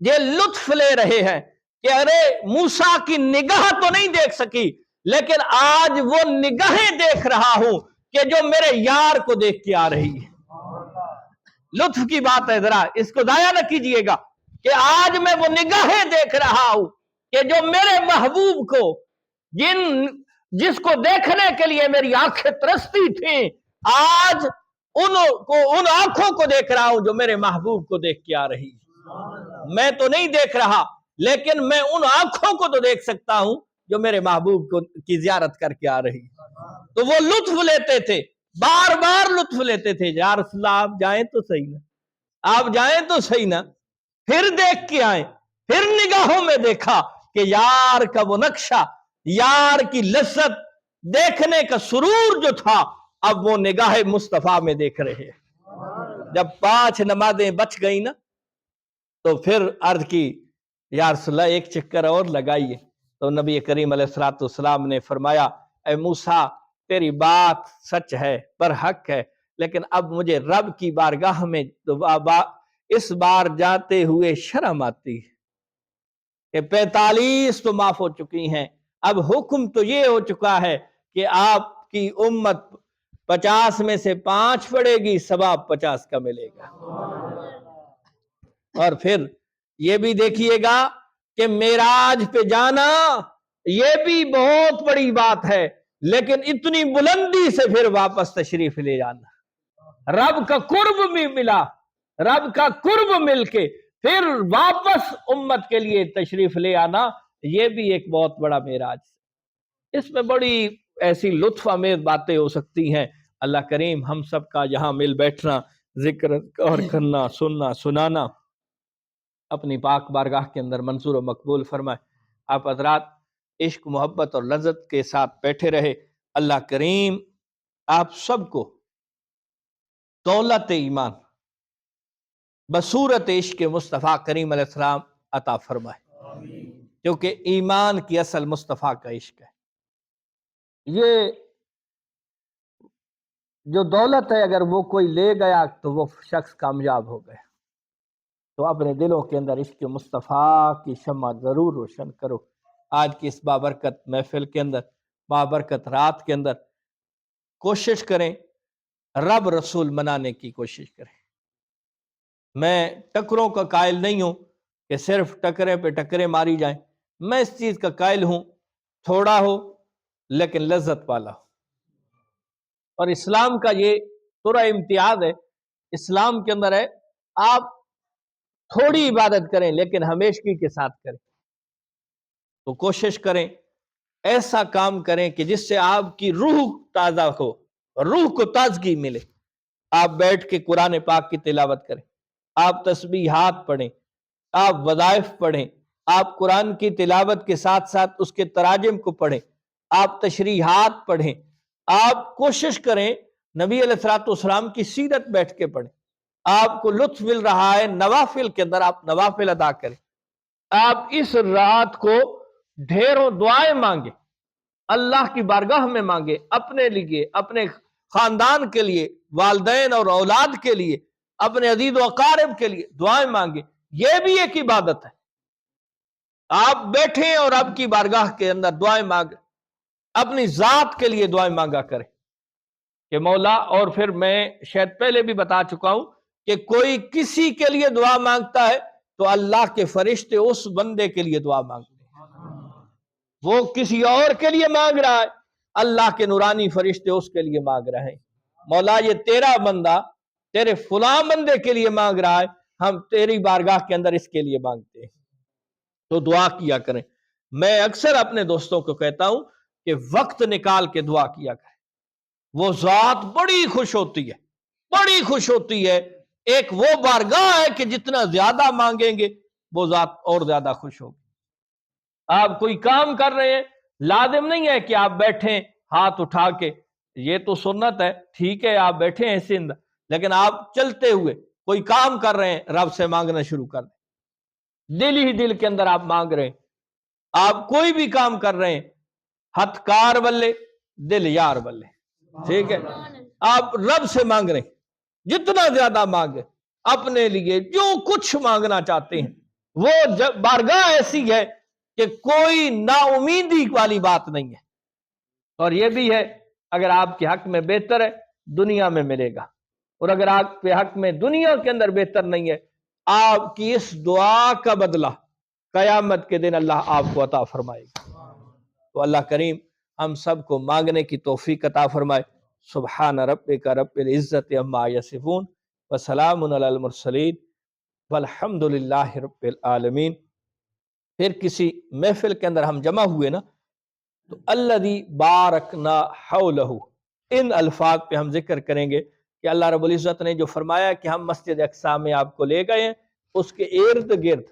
یہ لطف لے رہے ہیں کہ ارے موسیٰ کی نگاہ تو نہیں دیکھ سکی، لیکن آج وہ نگاہیں دیکھ رہا ہوں کہ جو میرے یار کو دیکھ کے آ رہی ہے۔ لطف کی بات ہے، ذرا اس کو ضائع نہ کیجئے گا کہ آج میں وہ نگاہیں دیکھ رہا ہوں کہ جو میرے محبوب کو، جس کو دیکھنے کے لیے میری آنکھیں ترستی تھیں، آج ان آنکھوں کو دیکھ رہا ہوں جو میرے محبوب کو دیکھ کے آ رہی ہے۔ میں تو نہیں دیکھ رہا، لیکن میں ان آنکھوں کو تو دیکھ سکتا ہوں جو میرے محبوب کی زیارت کر کے آ رہی ہے۔ تو وہ لطف لیتے تھے، بار بار لطف لیتے تھے، یا رسول اللہ آپ جائیں تو صحیح نا، آپ جائیں تو صحیح نا۔ پھر دیکھ کے آئیں، پھر نگاہوں میں دیکھا کہ یار کا وہ نقشہ، یار کی لذت، دیکھنے کا سرور جو تھا، اب وہ نگاہ مصطفیٰ میں دیکھ رہے ہیں۔ جب 5 نمازیں بچ گئی نا، تو پھر عرض کی، یا رسول اللہ ایک چکر اور لگائیے۔ تو نبی کریم علیہ الصلوۃ والسلام نے فرمایا، اے موسیٰ تیری بات سچ ہے، پر حق ہے، لیکن اب مجھے رب کی بارگاہ میں اس بار جاتے ہوئے شرم آتی ہے کہ 45 تو معاف ہو چکی ہیں، اب حکم تو یہ ہو چکا ہے کہ آپ کی امت 50 میں سے 5 پڑے گی، ثواب 50 کا ملے گا۔ اور پھر یہ بھی دیکھیے گا کہ معراج پہ جانا یہ بھی بہت بڑی بات ہے، لیکن اتنی بلندی سے پھر واپس تشریف لے جانا، رب کا قرب بھی ملا، رب کا قرب مل کے پھر واپس امت کے لیے تشریف لے آنا، یہ بھی ایک بہت بڑا معراج۔ اس میں بڑی ایسی لطف آمیز باتیں ہو سکتی ہیں۔ اللہ کریم ہم سب کا یہاں مل بیٹھنا، ذکر اور کرنا، سننا سنانا اپنی پاک بارگاہ کے اندر منظور و مقبول فرمائے۔ آپ حضرات عشق، محبت اور لذت کے ساتھ بیٹھے رہے۔ اللہ کریم آپ سب کو دولت ایمان بصورت عشق مصطفیٰ کریم علیہ السلام عطا فرمائے، کیونکہ ایمان کی اصل مصطفیٰ کا عشق ہے۔ یہ جو دولت ہے، اگر وہ کوئی لے گیا تو وہ شخص کامیاب ہو گیا۔ تو اپنے دلوں کے اندر عشق مصطفیٰ کی شمع ضرور روشن کرو۔ آج کی اس بابرکت محفل کے اندر، بابرکت رات کے اندر کوشش کریں، رب رسول منانے کی کوشش کریں۔ میں ٹکروں کا قائل نہیں ہوں، کہ صرف ٹکرے پہ ٹکرے ماری جائیں. میں اس چیز کا قائل ہوں تھوڑا ہو لیکن لذت والا ہو. اور اسلام کا یہ تھوڑا امتیاز ہے، اسلام کے اندر ہے آپ تھوڑی عبادت کریں لیکن ہمیشگی کے ساتھ کریں. تو کوشش کریں ایسا کام کریں کہ جس سے آپ کی روح تازہ ہو، روح کو تازگی ملے. آپ بیٹھ کے قرآن پاک کی تلاوت کریں، آپ تسبیحات پڑھیں، آپ وظائف پڑھیں، آپ قرآن کی تلاوت کے ساتھ ساتھ اس کے تراجم کو پڑھیں، آپ تشریحات پڑھیں. آپ کوشش کریں نبی علیہ الصلوۃ والسلام کی سیرت بیٹھ کے پڑھیں. آپ کو لطف مل رہا ہے نوافل کے اندر، آپ نوافل ادا کریں. آپ اس رات کو ڈھیروں دعائیں مانگیں، اللہ کی بارگاہ میں مانگیں، اپنے لیے، اپنے خاندان کے لیے، والدین اور اولاد کے لیے، اپنے عزیز و اقارب کے لیے دعائیں مانگیں. یہ بھی ایک عبادت ہے. آپ بیٹھیں اور آپ کی بارگاہ کے اندر دعائیں مانگیں، اپنی ذات کے لیے دعائیں مانگا کریں کہ مولا. اور پھر میں شاید پہلے بھی بتا چکا ہوں کہ کوئی کسی کے لیے دعا مانگتا ہے تو اللہ کے فرشتے اس بندے کے لیے دعا مانگتے ہیں. وہ کسی اور کے لیے مانگ رہا ہے، اللہ کے نورانی فرشتے اس کے لیے مانگ رہے ہیں. مولا یہ تیرا بندہ تیرے فلاں بندے کے لیے مانگ رہا ہے، ہم تیری بارگاہ کے اندر اس کے لیے مانگتے ہیں. تو دعا کیا کریں. میں اکثر اپنے دوستوں کو کہتا ہوں کہ وقت نکال کے دعا کیا کریں. وہ ذات بڑی خوش ہوتی ہے، بڑی خوش ہوتی ہے. ایک وہ بارگاہ ہے کہ جتنا زیادہ مانگیں گے وہ ذات اور زیادہ خوش ہوگی. آپ کوئی کام کر رہے ہیں، لازم نہیں ہے کہ آپ بیٹھیں ہاتھ اٹھا کے، یہ تو سنت ہے، ٹھیک ہے آپ بیٹھے ہیں سندھ، لیکن آپ چلتے ہوئے کوئی کام کر رہے ہیں رب سے مانگنا شروع کر دیں. دل ہی دل کے اندر آپ مانگ رہے ہیں. آپ کوئی بھی کام کر رہے ہیں، ہتھ کار بلے دل یار بلے. ٹھیک ہے، آپ رب سے مانگ رہے ہیں، جتنا زیادہ مانگے، اپنے لیے جو کچھ مانگنا چاہتے ہیں. وہ بارگاہ ایسی ہے کہ کوئی نا امیدی والی بات نہیں ہے. اور یہ بھی ہے اگر آپ کے حق میں بہتر ہے دنیا میں ملے گا، اور اگر آپ کے حق میں دنیا کے اندر بہتر نہیں ہے، آپ کی اس دعا کا بدلہ قیامت کے دن اللہ آپ کو عطا فرمائے گا. تو اللہ کریم ہم سب کو مانگنے کی توفیق عطا فرمائے. سبحان ربک رب العزت عما یصفون وسلام علی المرسلین والحمد للہ رب العالمین. پھر کسی محفل کے اندر ہم جمع ہوئے نا تو الذی بارکنا حولہ، ان الفاظ پہ ہم ذکر کریں گے کہ اللہ رب العزت نے جو فرمایا کہ ہم مسجد اقصی میں آپ کو لے گئے ہیں، اس کے ارد گرد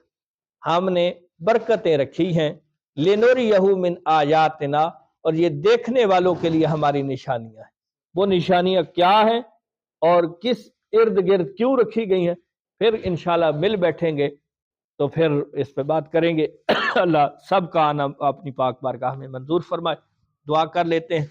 ہم نے برکتیں رکھی ہیں. لنریہ من آیاتنا، اور یہ دیکھنے والوں کے لیے ہماری نشانیاں ہیں. وہ نشانیاں کیا ہیں اور کس ارد گرد کیوں رکھی گئی ہیں، پھر انشاءاللہ مل بیٹھیں گے تو پھر اس پہ بات کریں گے. اللہ سب کا آنا اپنی پاک بارگاہ میں منظور فرمائے. دعا کر لیتے ہیں.